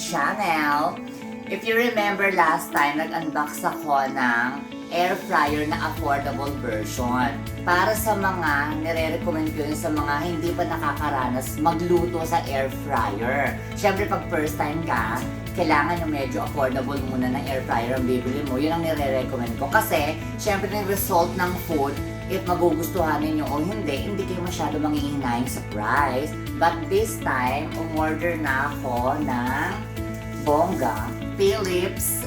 channel. If you remember last time, nag-unbox ako ng air fryer na affordable version. Para sa mga, nire-recommend ko yun sa mga hindi pa nakakaranas magluto sa air fryer. Siyempre pag first time ka, kailangan yung medyo affordable muna ng air fryer ang bibili mo. Yun ang nire-recommend ko. Kasi, siyempre yung result ng food, if magugustuhan ninyo o hindi kayo masyado manghihinayang sa price. But this time, umorder na ako ng bongga Philips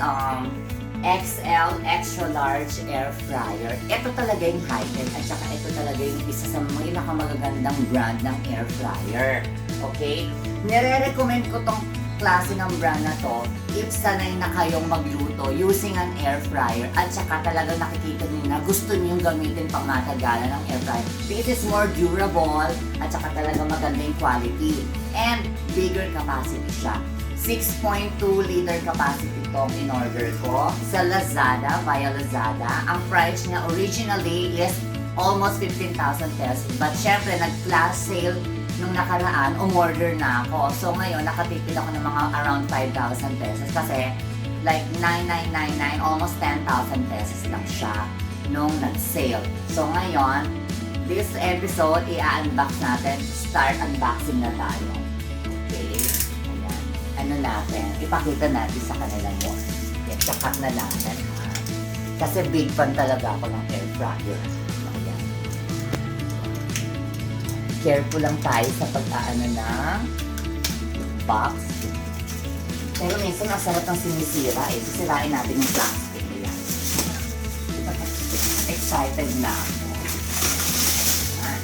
XL Extra Large Air Fryer. Ito talaga yung high-end at saka ito talaga yung isa sa mga pinakamagagandang brand ng air fryer. Okay? Nire-recommend ko tong klase ng brand na to if sanay na kayong magluto using an air fryer at saka talagang nakikita niyo na gusto niyo gamitin pang matagalan ng air fryer. This is more durable at saka talagang maganda yung quality and bigger capacity siya. 6.2 liter capacity itong in-order ko sa Lazada, via Lazada. Ang price niya originally is almost 15,000 pesos but syempre nag-flash sale nung nakaraan, umorder na ako. So ngayon, nakatipid ako ng mga around 5,000 pesos kasi like 9,999, almost 10,000 pesos lang siya nung nag-sale. So ngayon, this episode, i-unbox natin. Start unboxing na tayo. Okay? Ayan. Ano natin? Ipakita natin sa kanila mo. Yan, tsakat na natin. Ha? Kasi big fan talaga ako ng air fryer. Careful lang tayo sa pag-aano ng box. Pero minsan ang sarap ng sinisira eh. Sisirain natin yung plastic. Ayan. Excited na ako. Ayan.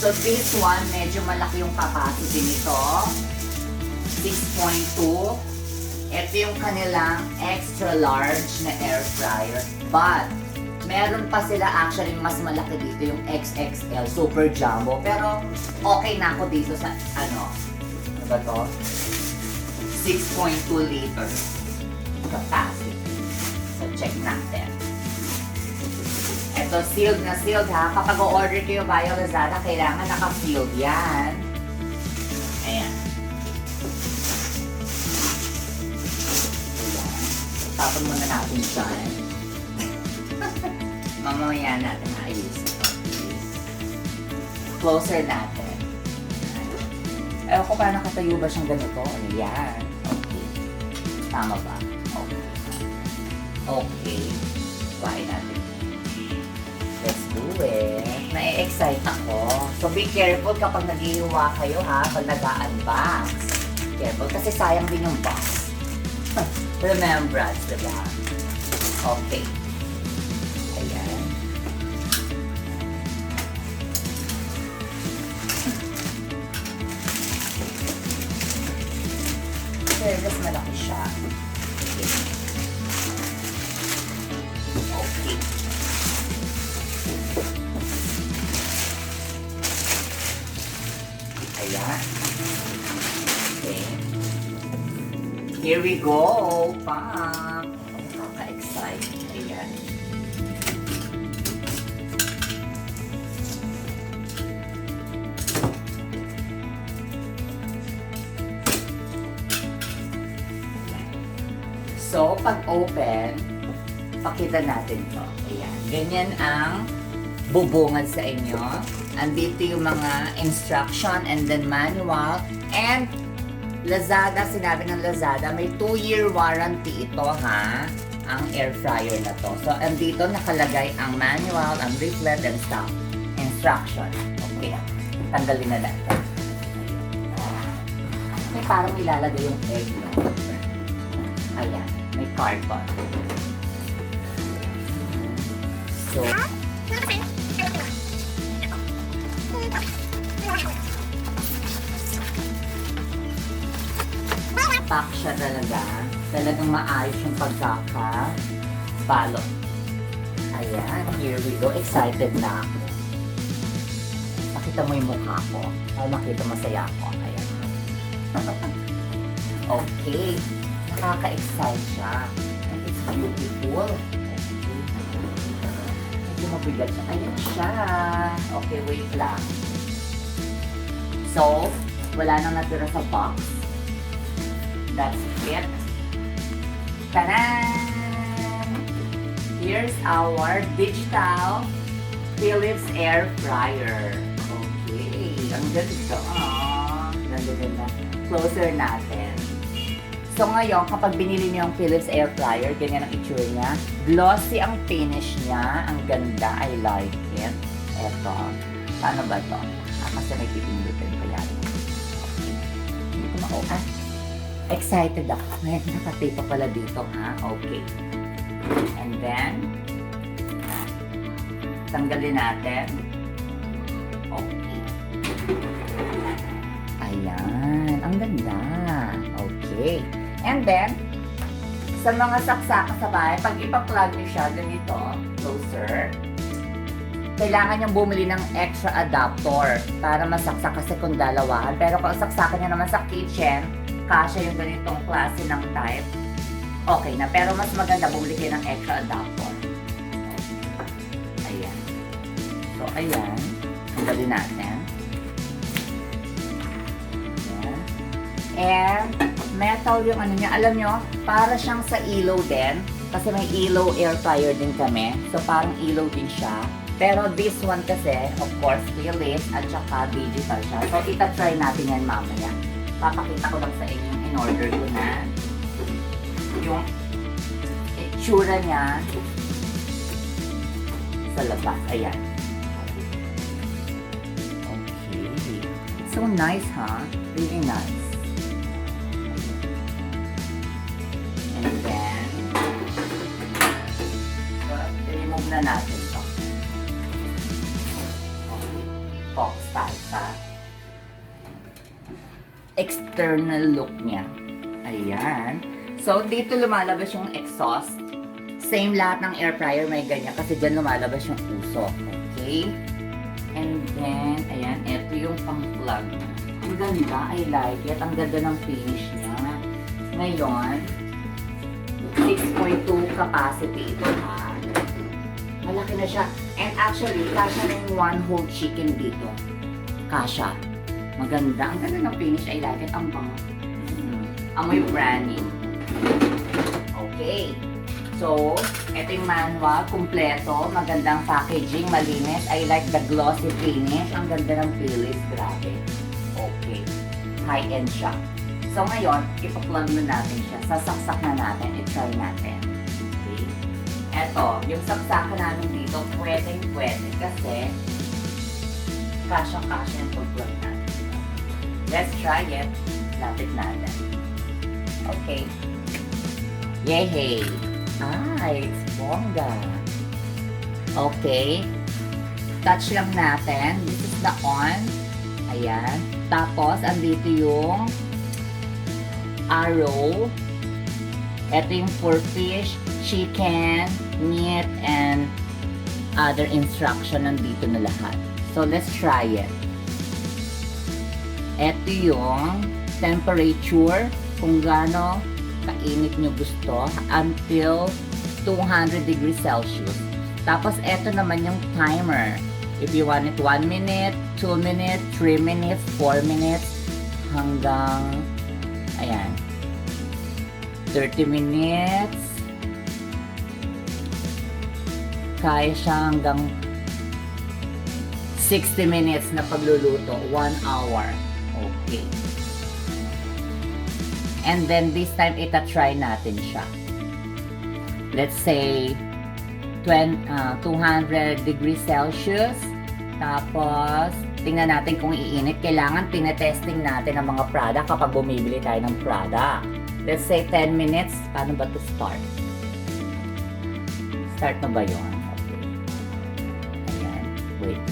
So this one, medyo malaki yung capacity nito. 6.2. Ito yung kanilang extra large na air fryer. But, meron pa sila actually mas malaki dito yung XXL, super jumbo. Pero okay na ako dito sa ano ba to? 6.2 liters capacity. So check natin. Ito sealed na sealed ha. Kapag o-order kayo via Lazada, kailangan naka-sealed yan. Ayan. Tapon muna natin dyan. Mamamaya natin ayusin. Closer natin. Ewan ko paano nakatayo ba siyang ganito. Ayan. Okay. Tama ba? Okay. Okay. Try natin. Let's do it. Na-excite ako. So be careful kapag nag-iiwa kayo ha. Pag nag-unbox. Careful kasi sayang din yung box. Remembrance, diba? Okay. Ayan. Mas malaki siya. Okay. Okay. Ayan. Okay. Here we go. Pa! Nakaka-excite. Ayan. So, pag open, pakita natin to. Ayan. Ganyan ang bubungad sa inyo. Andito yung mga instruction and then manual. And Lazada, sinabi ng Lazada, may 2-year warranty ito ha. Ang air fryer na to. So, andito nakalagay ang manual, ang leaflet, and stuff. Instruction. Okay. Tanggalin na natin. May parang ilalagay yung egg. No? Ayan. May cardboard. So, pack siya talaga. Talagang maayos yung pagkakabalot. Ayan. Here we go. Excited na ako. Nakita mo yung mukha ko. Ay, makita masaya ako. Ayan. Okay. Nakaka-excite siya. And it's beautiful. Medyo mabigat siya. Ayan siya. Okay, wait lang. So, wala nang natira sa box. that's it. Tanan! Here's our digital Philips air fryer. Okay, ang ganda. Ganda. Closer natin. So ngayon, kapag binili niyo yung Philips air fryer, ganyan ang itsura niya. Glossy ang finish niya. Ang ganda. I like it. Eto. Paano ba to? Kasi may pipindutin pa yan. Okay. Hindi ko ma-open. Excited ako. Ngayon, nakatape pa pala dito, ha? Okay. And then, tanggalin natin. Okay. Ayan. Ang ganda. Okay. And then, sa mga saksaka sa bahay, pag ipa-plug nyo siya ganito, closer, kailangan niyang bumili ng extra adapter para masaksak kasi kung dalawahan. Pero kung saksakan niya naman sa kitchen, kasya yung ganitong klase ng type, okay na. Pero mas maganda bumili kayo ng extra adapter. Ayan. So, ayan. Tanggalin natin. Ayan. And, metal yung ano niya. Alam nyo, para siyang sa ilaw din. Kasi may ilaw air fryer din kami. So, parang ilaw din siya. Pero this one kasi, of course, Philips at saka digital siya. So, ita-try natin yan mamaya. Papakita ko lang sa inyo yung in-order ko na yung itsura niya sa labas. Ayan. Okay. So nice, huh? Really nice. And then, remove na natin ito. Box style sa external look niya. Ayan. So, dito lumalabas yung exhaust. Same lahat ng air fryer may ganyan kasi dyan lumalabas yung usok. Okay? And then, ayan, ito yung pang-plug. Ang ganda. I like it. Ang ganda ng finish niya. Ngayon, 6.2 capacity ito, ha? Malaki na siya. And actually, kasha na yung one whole chicken dito. Kasha. Maganda. Ang ganda ng finish. I like it. Ang bango. Amoy branding. Okay. So, ito yung manual. Kompleto. Magandang packaging. Malinis. I like the glossy finish. Ang ganda ng Philips. Grabe. Okay. High-end siya. So, ngayon, ipa-plug na natin siya. Sasaksak na natin. I-try natin. Okay. Eto, yung saksakan namin dito, pwedeng-pwede kasi kasya-kasya yung pag-plug natin. Let's try it. Lapit natin. Okay. Yehey! It's bongga. Okay. Touch lang natin. This is the on. Ayan. Tapos, andito yung arrow. Ito yung for fish, chicken, meat, and other instruction. Nandito na lahat. So, let's try it. Ito yung temperature, kung gaano kainit nyo gusto, until 200 degrees Celsius. Tapos, ito naman yung timer. If you want it 1 minute, 2 minutes, 3 minutes, 4 minutes, hanggang, ayan, 30 minutes. Kaya siya hanggang 60 minutes na pagluluto, 1 hour. Okay. And then this time, ita-try natin siya. Let's say 200 degrees Celsius. Tapos, tingnan natin kung iinit. Kailangan tinetesting natin ang mga product kapag bumibili tayo ng product. Let's say 10 minutes. Paano ba to start? Start na ba yun? Okay. Ayan. Wait.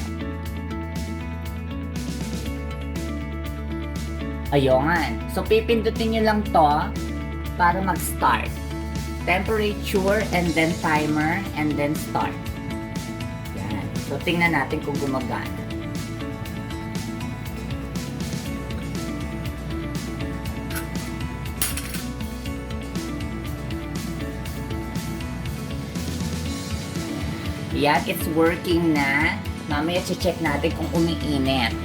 Ayun. So, pipindutin nyo lang to para mag-start. Temperature, and then timer, and then start. Yan. So, tingnan natin kung gumagana. Yan, it's working na. Mamaya check natin kung umiinit.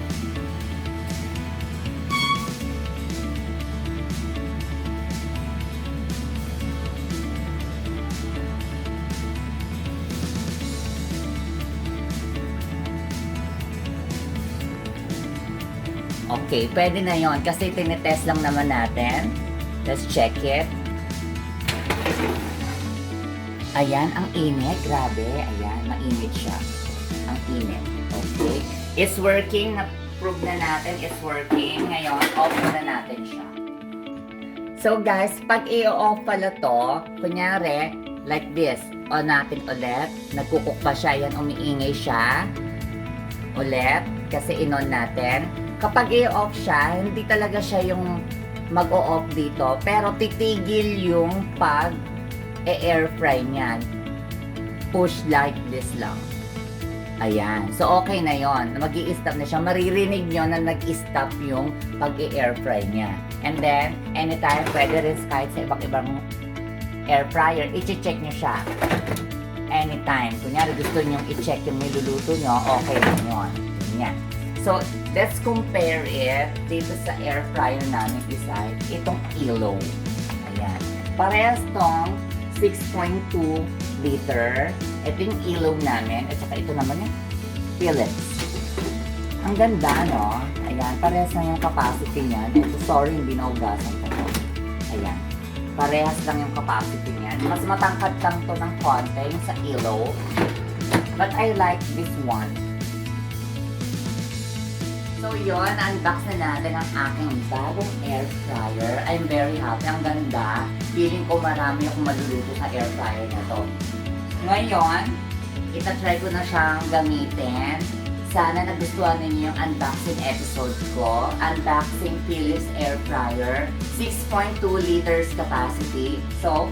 Okay, pwede na yon kasi tinitest lang naman natin. Let's check it. Ayan, ang init. Grabe. Ayan, mainit siya. Ang init. Okay. It's working. Na-prove na natin it's working. Ngayon, off na natin siya. So guys, pag i-off pala to, kunyari, like this, on natin ulit. Nagkukuk pa siya. Yan, umiingay siya. Ulit. Kasi in-on natin. Kapag i-off siya, hindi talaga siya yung mag-o-off dito. Pero titigil yung pag-air fry niyan. Push like this lang. Ayan. So, okay na yon. Mag-i-stop na siya. Maririnig nyo na nag-stop yung pag-air fry niya. And then, anytime, pwede rin kahit sa ibang air fryer, i-check nyo siya. Anytime. Kunyari, gusto nyo i-check yung niluluto nyo, okay na yun. Ganyan. So, let's compare it dito sa air fryer namin isa. Itong Elo. Ayan. Parehas tong 6.2 liter. Ito yung Elo namin. At saka ito naman yung Philips. Ang ganda, no? Ayan. Parehas lang yung capacity niyan. Ito, sorry, hindi naugasan ko. Ayan. Parehas lang yung capacity niyan. Mas matangkad lang to ng konti yung sa Elo. But I like this one. So yun, unbox na natin ang aking bagong air fryer. I'm very happy. Ang ganda. Feeling ko marami akong maluluto sa air fryer na to. Ngayon, itatry ko na siyang gamitin. Sana nagustuhan ninyo yung unboxing episode ko. Unboxing Philips air fryer. 6.2 liters capacity. So,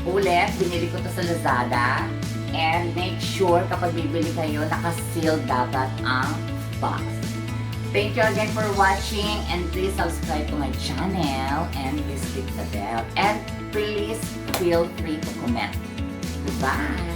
ulit, binili ko to sa Lazada. And make sure kapag bibili kayo, naka-seal dapat ang box. Thank you again for watching, and please subscribe to my channel and please click the bell, and please feel free to comment. Goodbye!